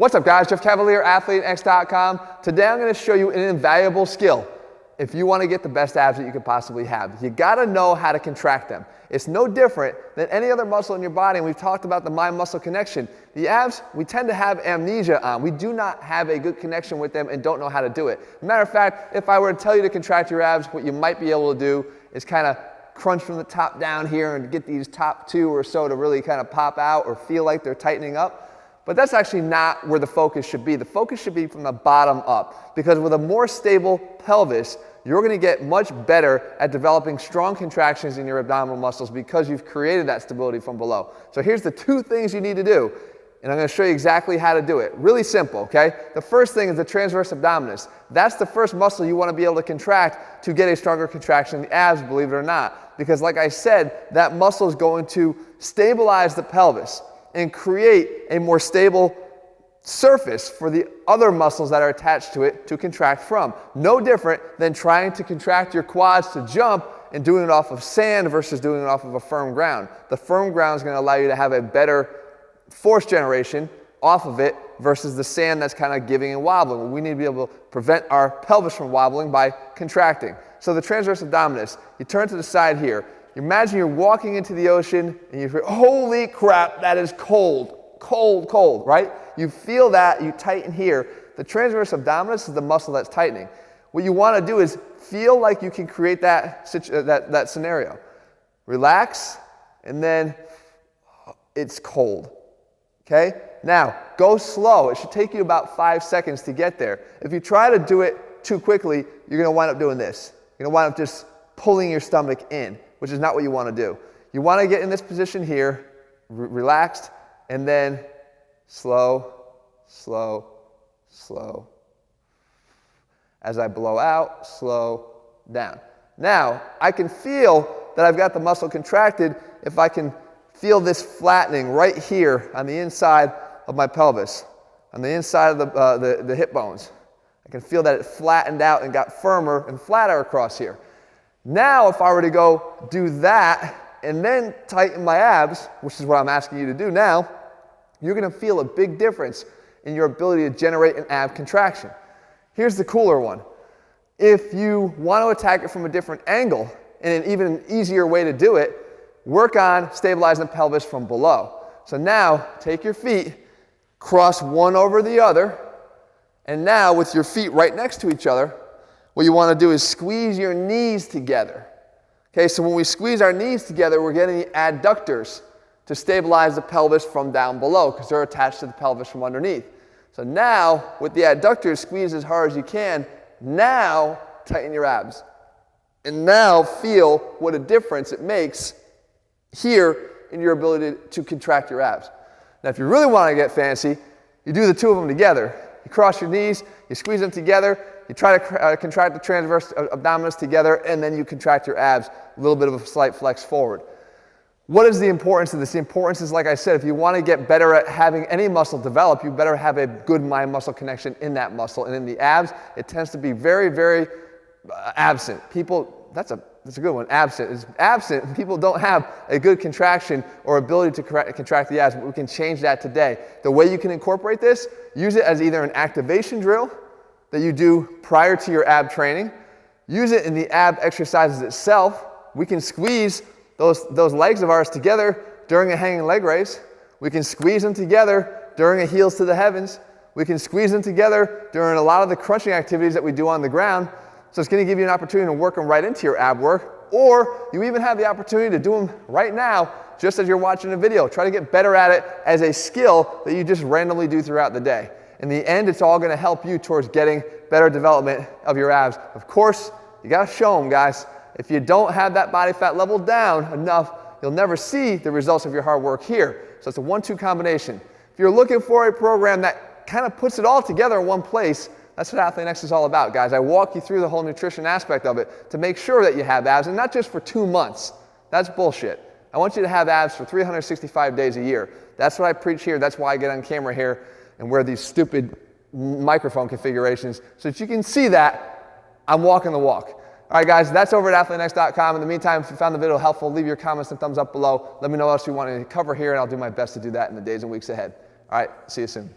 What's up guys, Jeff Cavalier, ATHLEAN-X.com. Today I'm going to show you an invaluable skill if you want to get the best abs that you could possibly have. You got to know how to contract them. It's no different than any other muscle in your body, and we've talked about the mind-muscle connection. The abs, we tend to have amnesia on. We do not have a good connection with them and don't know how to do it. Matter of fact, if I were to tell you to contract your abs, what you might be able to do is kind of crunch from the top down here and get these top two or so to really kind of pop out or feel like they're tightening up. But that's actually not where the focus should be. The focus should be from the bottom up, because with a more stable pelvis, you're going to get much better at developing strong contractions in your abdominal muscles because you've created that stability from below. So here's the two things you need to do, and I'm going to show you exactly how to do it. Really simple, okay? The first thing is the transverse abdominis. That's the first muscle you want to be able to contract to get a stronger contraction in the abs, believe it or not. Because like I said, that muscle is going to stabilize the pelvis and create a more stable surface for the other muscles that are attached to it to contract from. No different than trying to contract your quads to jump and doing it off of sand versus doing it off of a firm ground. The firm ground is going to allow you to have a better force generation off of it versus the sand that's kind of giving and wobbling. We need to be able to prevent our pelvis from wobbling by contracting. So the transverse abdominis, you turn to the side here. Imagine you're walking into the ocean and you feel, holy crap, that is cold, cold, cold, right? You feel that, you tighten here. The transverse abdominis is the muscle that's tightening. What you want to do is feel like you can create that scenario. Relax, and then it's cold, okay? Now, go slow. It should take you about 5 seconds to get there. If you try to do it too quickly, you're going to wind up doing this. You're going to wind up just pulling your stomach in, which is not what you want to do. You want to get in this position here, relaxed, and then slow, slow, slow. As I blow out, slow down. Now, I can feel that I've got the muscle contracted if I can feel this flattening right here on the inside of my pelvis, on the inside of the hip bones. I can feel that it flattened out and got firmer and flatter across here. Now, if I were to go do that and then tighten my abs, which is what I'm asking you to do now, you're going to feel a big difference in your ability to generate an ab contraction. Here's the cooler one. If you want to attack it from a different angle, and even an easier way to do it, work on stabilizing the pelvis from below. So now, take your feet, cross one over the other, and now with your feet right next to each other, what you want to do is squeeze your knees together. Okay, so when we squeeze our knees together, we're getting the adductors to stabilize the pelvis from down below because they're attached to the pelvis from underneath. So now, with the adductors, squeeze as hard as you can. Now, tighten your abs. And now feel what a difference it makes here in your ability to contract your abs. Now, if you really want to get fancy, you do the two of them together. You cross your knees, you squeeze them together, you try to contract the transverse abdominis together, and then you contract your abs, a little bit of a slight flex forward. What is the importance of this? The importance is, like I said, if you want to get better at having any muscle develop, you better have a good mind-muscle connection in that muscle. And in the abs, it tends to be very, very absent. People, that's a good one, absent. It's absent. People don't have a good contraction or ability to contract the abs, but we can change that today. The way you can incorporate this, use it as either an activation drill that you do prior to your ab training. Use it in the ab exercises itself. We can squeeze those legs of ours together during a hanging leg raise. We can squeeze them together during a heels to the heavens. We can squeeze them together during a lot of the crunching activities that we do on the ground. So it's going to give you an opportunity to work them right into your ab work, or you even have the opportunity to do them right now just as you're watching a video. Try to get better at it as a skill that you just randomly do throughout the day. In the end, it's all going to help you towards getting better development of your abs. Of course, you got to show them, guys. If you don't have that body fat level down enough, you'll never see the results of your hard work here. So it's a 1-2 combination. If you're looking for a program that kind of puts it all together in one place, that's what ATHLEAN-X is all about, guys. I walk you through the whole nutrition aspect of it to make sure that you have abs, and not just for 2 months. That's bullshit. I want you to have abs for 365 days a year. That's what I preach here. That's why I get on camera here and wear these stupid microphone configurations so that you can see that I'm walking the walk. All right, guys, that's over at ATHLEAN-X.com. In the meantime, if you found the video helpful, leave your comments and thumbs up below. Let me know what else you want to cover here, and I'll do my best to do that in the days and weeks ahead. All right, see you soon.